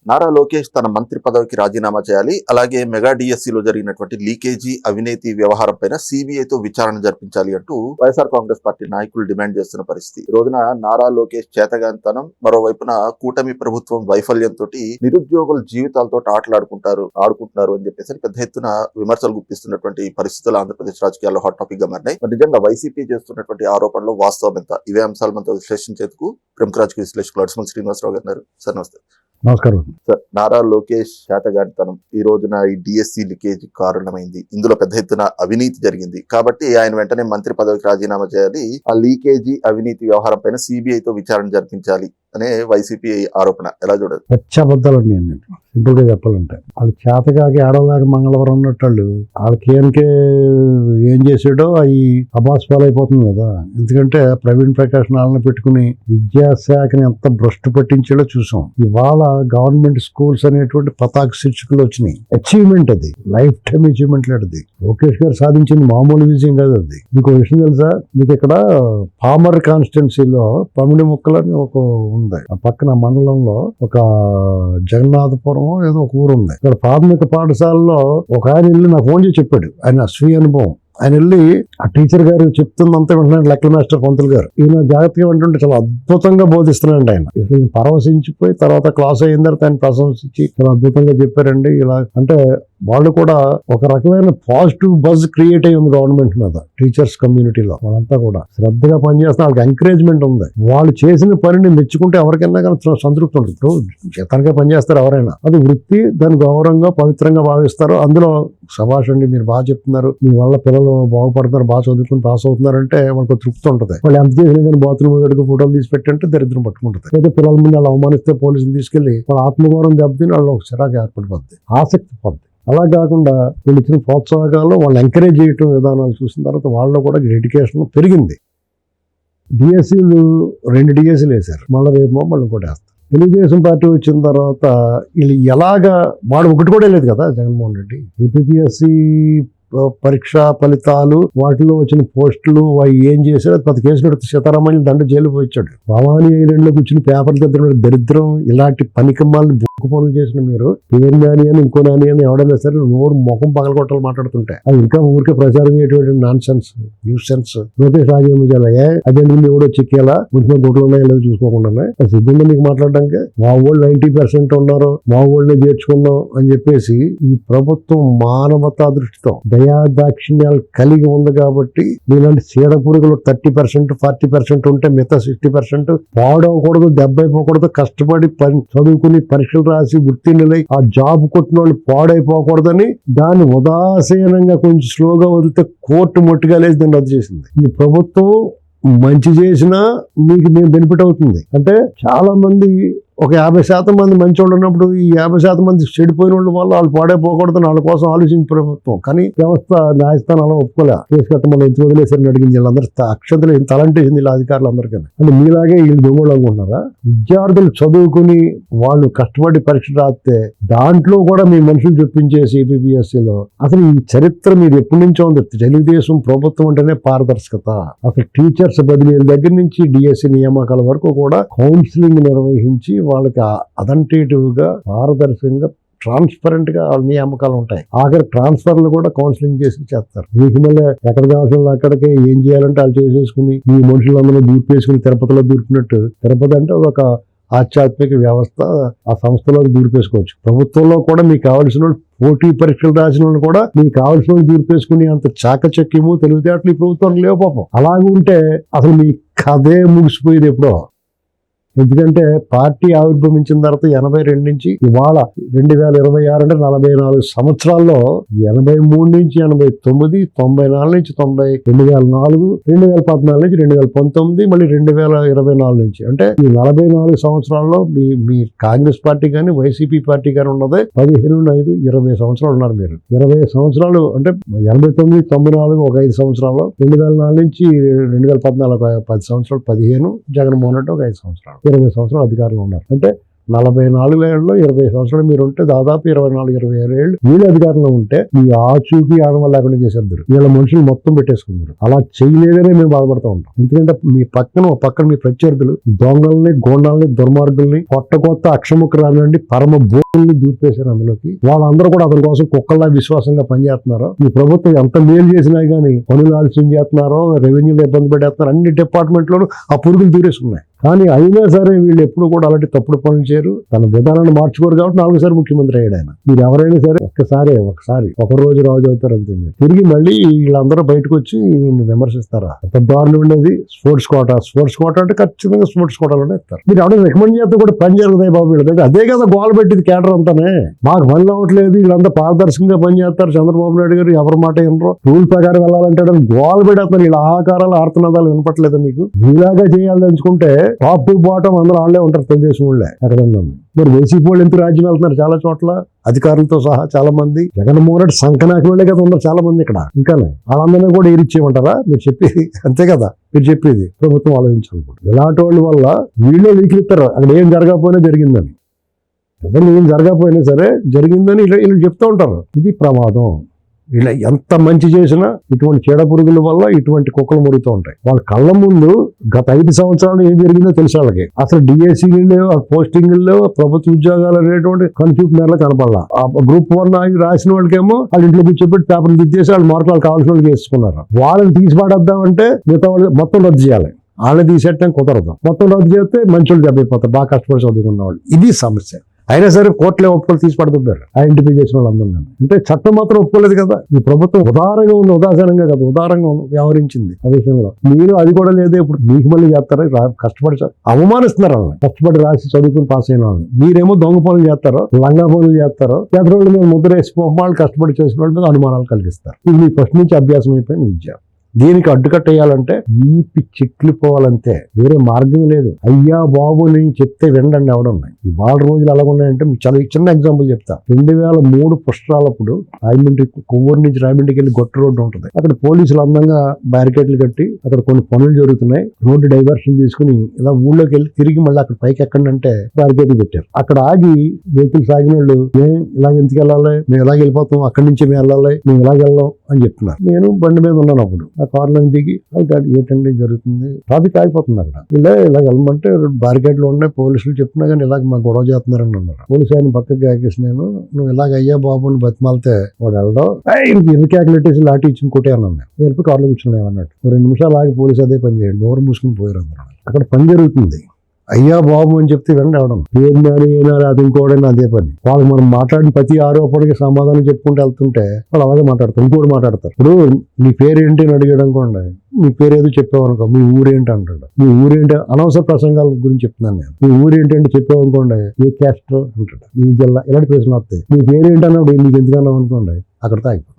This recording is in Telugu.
నారా లోకేష్ తన మంత్రి పదవికి రాజీనామా చేయాలి. అలాగే మెగా డిఎస్సిలో జరిగినటువంటి లీకేజీ అవినీతి వ్యవహారం పైన సిబిఐతో విచారణ జరిపించాలి అంటూ వైఎస్ఆర్ కాంగ్రెస్ పార్టీ నాయకులు డిమాండ్ చేస్తున్న పరిస్థితి. ఈ రోజున నారా లోకేష్ చేతగానితనం, మరోవైపున కూటమి ప్రభుత్వం వైఫల్యంతో నిరుద్యోగుల జీవితాలతో ఆడుకుంటున్నారు అని చెప్పేసి పెద్ద ఎత్తున విమర్శలు గుప్పిస్తున్నటువంటి పరిస్థితులు ఆంధ్రప్రదేశ్ రాజకీయాల్లో హాట్ టాపిక్ గా మారినాయి. నిజంగా వైసీపీ చేస్తున్నటువంటి ఆరోపణలో వాస్తవం ఎంత? ఇవే అంశాలు మనతో విశ్లేషించేందుకు ప్రముఖ రాజకీయ విశ్లేషకులు అడ్స్మల్ శ్రీనివాసరావు గారు ఉన్నారు. సార్ నమస్తే. నమస్కారం సార్, నారా లోకేష్ శాతగానితనం ఈ రోజున ఈ డిఎస్సి లీకేజ్ కారణమైంది. ఇందులో పెద్ద ఎత్తున అవినీతి జరిగింది కాబట్టి ఆయన వెంటనే మంత్రి పదవికి రాజీనామా చేయాలి. ఆ లీకేజీ అవినీతి వ్యవహారం పైన సిబిఐతో విచారణ జరిపించాలి అనే వైసీపీ ఆరోపణ. ఎలా చూడదు? పచ్చబద్దాలండి. నేను సింపుల్ గా చెప్పాలంటే వాళ్ళు చేతగాకి ఆడలాగా మంగళవారం అన్నట్టు వాళ్ళకి ఏం చేసాడో అవి అబాస్ పాలైపోతుంది కదా. ఎందుకంటే ప్రవీణ్ ప్రకాష్ నాలను పెట్టుకుని విద్యాశాఖని ఎంత భ్రష్టు పట్టించాడో చూసాం. ఇవాళ గవర్నమెంట్ స్కూల్స్ అనేటువంటి పతాక శీర్షికలు వచ్చినాయి. అచీవ్మెంట్, అది లైఫ్ టైం అచీవ్మెంట్ లాంటిది. లోకేష్ గారు సాధించింది మామూలు విజయం కాదు అది. మీకు విషయం తెలుసా? మీకు ఇక్కడ పామర్ కాన్స్టిట్యున్సీలో పమిడి ముక్కలని ఒక ఉంది. ఆ పక్కన మండలంలో ఒక జగన్నాథపురం ఏదో ఒక ఊరు ఉంది. ఇక్కడ ప్రాథమిక పాఠశాలలో ఒక ఆయన వెళ్ళి నాకు ఫోన్ చేసి చెప్పాడు. ఆయన స్వీయ అనుభవం. ఆయన వెళ్ళి ఆ టీచర్ గారు చెప్తుందంతా వింటున్నాడు. లెక్కల మాస్టర్ పంతులు గారు. ఈయన జాగ్రత్తగా వింటుంటే చాలా అద్భుతంగా బోధిస్తున్నాడు ఆయన. ఈయన పరవశించిపోయి తర్వాత క్లాస్ అయిన తర్వాత ఆయన ప్రశంసించి చాలా అద్భుతంగా చెప్పారండి. ఇలా అంటే వాళ్ళు కూడా ఒక రకమైన పాజిటివ్ బజ్ క్రియేట్ అయ్యి ఉంది గవర్నమెంట్ మీద. టీచర్స్ కమ్యూనిటీలో వాళ్ళంతా కూడా శ్రద్ధగా పనిచేస్తున్న వాళ్ళకి ఎంకరేజ్మెంట్ ఉంది. వాళ్ళు చేసిన పనిని మెచ్చుకుంటే ఎవరికైనా కానీ సంతృప్తి ఉంటుంది. ఇప్పుడు చేతనగా పనిచేస్తారు ఎవరైనా, అది వృత్తి, దాన్ని గౌరవంగా పవిత్రంగా భావిస్తారు. అందులో శభాష్ అండి, మీరు బాగా చెప్తున్నారు, మీ వల్ల పిల్లలు బాగుపడుతున్నారు, బాగా చదువుకుని పాస్ అవుతున్నారంటే వాళ్ళకి తృప్తి ఉంటుంది. వాళ్ళు ఎంత చేసినా కానీ బాత్రూమ్ గడికి ఫోటోలు తీసి పెట్టంటే దరిద్రం పట్టుకుంటుంది. అయితే పిల్లల ముందు వాళ్ళు అవమానిస్తే పోలీసులు తీసుకెళ్లి వాళ్ళ ఆత్మగౌరవం దెబ్బతిని వాళ్ళు ఒక చిరాకు ఏర్పడిపోద్ది, ఆసక్తి పోద్ది. అలా కాకుండా వీళ్ళు ఇచ్చిన ప్రోత్సాహకాలు వాళ్ళు ఎంకరేజ్ చేయటం విధానాలు చూసిన తర్వాత వాళ్ళలో కూడా డెడికేషన్ పెరిగింది. డిఎస్సీలు 2 డిఎస్సీలు వేశారు. మళ్ళీ రేపు మళ్ళీ కూడా వేస్తారు. తెలుగుదేశం పార్టీ వచ్చిన తర్వాత వీళ్ళు ఎలాగా వాడు ఒకటి కూడా లేదు కదా జగన్మోహన్ రెడ్డి. ఏపీఎస్సి పరీక్ష ఫలితాలు, వాటిలో వచ్చిన పోస్టులు, అవి ఏం చేశాడు? అది 10 కేసులు పెడితే సీతారామయ్య దండ జైలు పోయించాడు. భవానీ ఐలాండ్లో కూర్చుని పేపర్లు తెద్దడం దరిద్రం. ఇలాంటి పనికమ్మాలని బుక్కు పనులు చేసిన మీరు పేరు నాని అని ఇంకో నాని అని ఎవడైనా సరే నోరు ముఖం పగలగొట్టాలి మాట్లాడుతుంటే అది ఇంకా ఊరికే ప్రచారం చేయటువంటి nonsense, news sense. Lokesh రాజేమో అజెండా ఎవడో చెక్కేలా కొంచెం గుట్లు ఉన్నాయో లేదో చూసుకోకుండా సిగ్గుండా మీకు మాట్లాడడానికి. మా వాళ్ళు 90% ఉన్నారు, మా వాళ్ళనే చేర్చుకున్నాం అని చెప్పేసి ఈ ప్రభుత్వం మానవతా దృష్టితో దయాదాక్షిణ్యాలు కలిగి ఉంది కాబట్టి మీలాంటి చీడ పురుగులు 30% 40% ఉంటే మిగతా 60% పాడవకూడదు, దెబ్బైపోకూడదు, కష్టపడి చదువుకుని పరీక్షలు రాసి ఉత్తీర్ణులై ఆ జాబ్ కొట్టిన వాళ్ళు పాడైపోకూడదని దాన్ని ఉదాసీనంగా కొంచెం స్లోగా వదిలితే కోర్టు మొట్టిగా లేసి దాన్ని రద్దు చేసింది. ఈ ప్రభుత్వం మంచి చేసినా మీకు మేము బెనిఫిట్ అవుతుంది. అంటే చాలా మంది ఒక 50% మంది మంచి వాళ్ళు ఉన్నప్పుడు ఈ 50% మంది చెడిపోయిన వాళ్ళ వల్ల వాళ్ళు పాడైపోకూడదని వాళ్ళ కోసం ఆలోచించి ప్రభుత్వం. కానీ వ్యవస్థ న్యాయస్థానం అలా ఒప్పుకోలే. కేసు కట్టమని ఎందుకు వదిలేసారని అడిగింది. వీళ్ళందరూ అక్షతలు తలంటేసింది ఇలా అధికారులు అందరికీ. అంటే మీలాగే వీళ్ళు దొంగలు అనుకుంటున్నారా? విద్యార్థులు చదువుకుని వాళ్ళు కష్టపడి పరీక్ష రాస్తే దాంట్లో కూడా మీ మనుషులు చెప్పించేసి ఏపీఎస్సీలో అసలు ఈ చరిత్ర మీరు ఎప్పటి నుంచో ఉంది. తెలుగుదేశం ప్రభుత్వం అంటేనే పారదర్శకత. అసలు టీచర్స్ బదిలీల దగ్గర నుంచి డిఎస్సి నియామకాల వరకు కూడా కౌన్సిలింగ్ నిర్వహించి వాళ్ళకి అథెంటిటివ్ గా, పారదర్శకంగా, ట్రాన్స్పరెంట్ గా వాళ్ళ నియామకాలు ఉంటాయి. ఆఖరి ట్రాన్స్ఫర్లు కూడా కౌన్సిలింగ్ చేసి చేస్తారు. మీకు మళ్ళీ ఎక్కడ కావాల్సిన అక్కడికే ఏం చేయాలంటే వాళ్ళు చేసేసుకుని మీ మనుషులందరూ దూర్పేసుకుని తిరుపతిలో దూర్పినట్టు. తిరుపతి అంటే ఒక ఆధ్యాత్మిక వ్యవస్థ, ఆ సంస్థలోకి దూరిపేసుకోవచ్చు. ప్రభుత్వంలో కూడా మీకు కావాల్సిన వాళ్ళు పోటీ పరీక్షలు రాసిన వాళ్ళు కూడా మీకు కావాల్సిన వాళ్ళు దూరిపేసుకుని అంత చాకచక్యము తెలివితేటలు ఈ ప్రభుత్వానికి లేవు పాపం. అలాగుంటే అసలు మీ కథే ముగిసిపోయేది ఎప్పుడో. ఎందుకంటే పార్టీ ఆవిర్భవించిన తర్వాత 82 నుంచి ఇవాళ 2026 అంటే 44 సంవత్సరాల్లో 83 నుంచి 89, 94 నుంచి 90, 2004, 2014 నుంచి 2019, మళ్ళీ 2024 నుంచి అంటే ఈ 44 సంవత్సరాల్లో మీ కాంగ్రెస్ పార్టీ కానీ వైసీపీ పార్టీ కానీ ఉన్నదే 15, 20 సంవత్సరాలు ఉన్నారు మీరు. 20 సంవత్సరాలు అంటే 89, 94 ఒక 5 సంవత్సరాలు, 2004 నుంచి 2014 10 సంవత్సరాలు, 15 జగన్మోహన్ రెడ్డి ఒక 5 సంవత్సరాలు, 20 సంవత్సరాలు అధికారంలో ఉన్నారు. అంటే 44 ఏళ్ళలో 20 సంవత్సరాలు మీరు ఉంటే దాదాపు 24-25 ఏళ్ళు వీళ్ళు అధికారంలో ఉంటే మీ ఆచూకీ ఆనవాళ్ళు లేకుండా చేసేద్దరు. వీళ్ళ మనుషులు మొత్తం పెట్టేసుకుంటారు. అలా చేయలేదనే మేము బాధపడుతూ ఉంటాం. ఎందుకంటే మీ పక్కన మీ ప్రత్యర్థులు దొంగల్ని, గోండాల్ని, దుర్మార్గుల్ని, కొత్త అక్షముఖరాన్ని, పరమ భూముల్ని దూర్పేశారు అందులోకి. వాళ్ళందరూ కూడా అతని కోసం కుక్కల్లా విశ్వాసంగా పనిచేస్తున్నారు. ఈ ప్రభుత్వం ఎంత మేలు చేసినా గానీ పనులు ఆలస్యం చేస్తున్నారో, రెవెన్యూలో ఇబ్బంది పెట్టేస్తున్నారు. అన్ని డిపార్ట్మెంట్లోనూ ఆ పురుగులు దూరేసున్నాయి. కానీ అయినా సరే వీళ్ళు ఎప్పుడు కూడా అలాంటి తప్పుడు పనులు చేయరు. తన విధానాన్ని మార్చుకోరు కాబట్టి 4 సార్లు ముఖ్యమంత్రి అయ్యాడు ఆయన. మీరు ఎవరైనా సరే ఒకసారి ఒక రోజు రాజు అవుతారు అంతే. మీరు తిరిగి మళ్ళీ వీళ్ళందరూ బయటకు వచ్చి విమర్శిస్తారా? అంత దారుణం ఉండేది. స్పోర్ట్స్ కోటా అంటే ఖచ్చితంగా స్పోర్ట్స్ కోటాలోనే ఇస్తారు. మీరు ఎవరైనా రికమెండ్ చేస్తే కూడా పని జరుగుతాయి బాబు వీళ్ళ. అదే కదా గోల పెట్టింది కేడర్ అంతానే. మాకు పనులు అవ్వట్లేదు, వీళ్ళంతా పారదర్శకంగా పనిచేస్తారు. చంద్రబాబు నాయుడు గారు ఎవరి మాట వినరు, రూల్ ప్రకారం వెళ్ళాలంటాడని గోల పెడతారు. వీళ్ళ ఆకారాలు ఆర్తనాదాలు వినపట్లేదు మీకు. మీలాగా చేయాలనుకుంటే టాప్ టు బాటం అందరూ వాళ్ళే ఉంటారు. తెలుగుదేశం వాళ్ళే ఎక్కడన్నా. మరి వైసీపీ వాళ్ళు ఎందుకు రాజ్యం వెళ్తున్నారు చాలా చోట్ల, అధికారులతో సహా చాలా మంది. జగన్మోహన్ రెడ్డి సంకనాకి వాళ్ళే కదా ఉన్నారు చాలా మంది ఇక్కడ. ఇంకా వాళ్ళందరినీ కూడా ఇరిచ్చేయమంటారా మీరు చెప్పేది? అంతే కదా మీరు చెప్పేది. ప్రభుత్వం ఆలోచించాలనుకుంటారు. ఇలాంటి వాళ్ళ వల్ల వీళ్ళు లీకులిస్తారు. అక్కడ ఏం జరగకపోయినా జరిగిందని. ఏం జరగకపోయినా సరే జరిగిందని వీళ్ళు చెప్తూ ఉంటారు. ఇది ప్రమాదం. ఇలా ఎంత మంచి చేసినా ఇటువంటి చీడ పురుగుల వల్ల ఇటువంటి కుక్కలు మురుగుతూ ఉంటాయి. వాళ్ళ కళ్ళ ముందు గత 5 సంవత్సరాలు ఏం జరిగిందో తెలుసు వాళ్ళకి. అసలు డిఎస్సీలు లేవు, పోస్టింగ్లు లేవు, ప్రభుత్వ ఉద్యోగాలు అనేటువంటి కన్ఫ్యూజ్ మేరలో కనపడాల. ఆ గ్రూప్ 1 రాసిన వాళ్ళకేమో వాళ్ళ ఇంట్లో కూర్చోబెట్టి పేపర్లు దిద్దేసి వాళ్ళ మార్కులు కావాల్సిన వాళ్ళకి వేసుకున్నారు. వాళ్ళని తీసి పడేద్దామంటే మిగతా వాళ్ళు మొత్తం రద్దు చేయాలి. వాళ్ళని తీసేయటం కుదరదు. మొత్తం రద్దు చేస్తే మంచి వాళ్ళు దెబ్బైపోతారు, బాగా కష్టపడి చదువుకున్న వాళ్ళు. ఇది సమస్య. అయినా సరే కోర్టులే ఒప్పుకొని తీసి పడుతుంటారు ఐడెంటిఫై చేసిన వాళ్ళందరూ. అంటే చట్టం మాత్రం ఒప్పుకోలేదు కదా. ఈ ప్రభుత్వం ఉదారంగా ఉంది, ఉదాసీనంగా కదా, ఉదారంగా వ్యవహరించింది ఆ విషయంలో. మీరు అది కూడా లేదే. ఇప్పుడు మీకు మళ్ళీ చేస్తారా? కష్టపడి అవమానిస్తున్నారు వాళ్ళని. కష్టపడి రాసి చదువుకుని పాస్ అయిన వాళ్ళని. మీరేమో దొంగ పనులు చేస్తారో, లంగా పనులు చేస్తారో, చేతరోళ్ళ మీద ముద్ర వేసి వాళ్ళు కష్టపడి చేసిన వాళ్ళ మీద అనుమానాలు కలిగిస్తారు. ఇది మీ ఫస్ట్ నుంచి అభ్యాసం అయిపోయిన విద్య. దీనికి అడ్డుకట్టేయాలంటే ఈ చిట్లు పోవాలంతే, వేరే మార్గం లేదు. అయ్యా బాబు నేను చెప్తే వినండి ఎవడన్నాయి. ఈ వాళ్ళ రోజులు ఎలా ఉన్నాయంటే మీకు చాలా చిన్న ఎగ్జాంపుల్ చెప్తా. 2003 పుష్కరాలప్పుడు రాజమండ్రి, కొవ్వూరు నుంచి రాజమండ్రికి వెళ్ళి గొట్ట రోడ్డు ఉంటుంది. అక్కడ పోలీసులు అందంగా బ్యారికేడ్లు కట్టి అక్కడ కొన్ని పనులు జరుగుతున్నాయి. రోడ్డు డైవర్షన్ తీసుకుని ఇలా ఊళ్ళోకి వెళ్ళి తిరిగి మళ్ళీ అక్కడ పైకి ఎక్కండి అంటే బ్యారికేడ్లు పెట్టారు. అక్కడ ఆగి వెహికల్స్ ఆగిన వాళ్ళు ఇలాగ ఎందుకు వెళ్ళాలి, మేము ఇలాగ వెళ్ళిపోతాం, అక్కడి నుంచి మేము వెళ్ళాలి, మేము ఇలాగ వెళ్ళాం అని చెప్తున్నారు. నేను బండి మీద ఉన్నాను అప్పుడు. కార్లో దిగి ఏంటంటే జరుగుతుంది, ట్రాఫిక్ ఆగిపోతుంది అక్కడ. ఇలా వెళ్ళమంటే బ్యారికేడ్లు ఉన్నాయి, పోలీసులు చెప్పినా కానీ ఇలాగ మాకు గొడవ చేస్తున్నారని అన్నారు. పోలీసు ఆయన పక్కకి ఆకేసి నువ్వు ఇలాగ అయ్యా బాబుని బతిమాలితే వాడు వెళ్ళడం ఎన్ని కేకలెట్టేసి లాఠీ ఇచ్చి కొట్టేయను అన్నాను. వెళ్ళి కార్లో కూర్చున్నాయి అన్నట్టు. 2 నిమిషాలు ఆగి పోలీసు అదే పని చేయండి, నోరు మూసుకుని పోయారు అందరూ. అక్కడ పని జరుగుతుంది. అయ్యా బాబు అని చెప్తే వెంటనే అవడం ఏనాడు అది ఇంకోడైనా అదే పని. వాళ్ళు మనం మాట్లాడిన ప్రతి ఆరోపణకి సమాధానం చెప్పుకుంటూ వెళ్తుంటే వాళ్ళు అలాగే మాట్లాడతారు. ఇంకోటి మాట్లాడతారు. ఇప్పుడు నీ పేరేంటి అని అడిగాడు అనుకోండి, నీ పేరు ఏదో చెప్పావనుకో, మీ ఊరేంటి అంటాడు. మీ ఊరేంటి అనవసర ప్రసంగాల గురించి చెప్తున్నాను నేను. మీ ఊరేంటి అంటే చెప్పావనుకోండి, ఏ క్యాస్ట్ అంటాడు, ఈ జిల్లా, ఇలాంటి ప్రశ్నలు వస్తాయి. నీ పేరేంటి అన్నప్పుడు నీకు ఎందుకన్నావు అనుకోండి, అక్కడితో అయిపోతుంది.